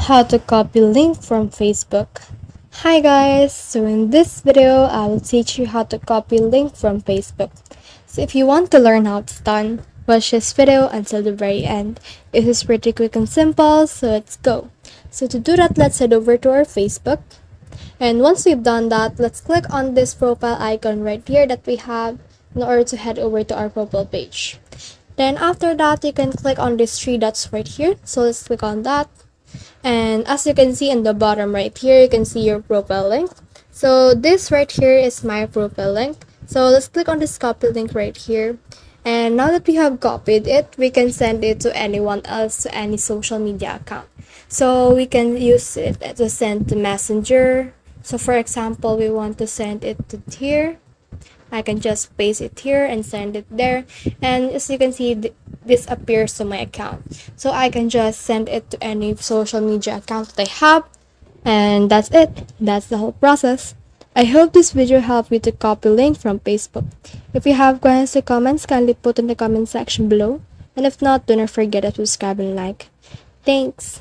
How to copy link from Facebook. Hi guys, so in this video I will teach you how to copy link from Facebook. So if you want to learn how it's done, watch this video until the very end. It is pretty quick and simple, so let's go. So to do that, let's head over to our Facebook. And once we've done that, let's click on this profile icon right here that we have in order to head over to our profile page. Then after that, you can click on these three dots right here. So let's click on that. And as you can see in the bottom right here, you can see your profile link. So this right here is my profile link. So let's click on this copy link right here. And now that we have copied it, we can send it to anyone else, to any social media account. So we can use it to send to Messenger. So for example, we want to send it to here. I can just paste it here and send it there, and as you can see, this appears to my account. So I can just send it to any social media account that I have, and that's it. That's the whole process. I hope this video helped you to copy link from Facebook. If you have questions or comments, kindly put in the comment section below, and if not, do not forget to subscribe and like. Thanks.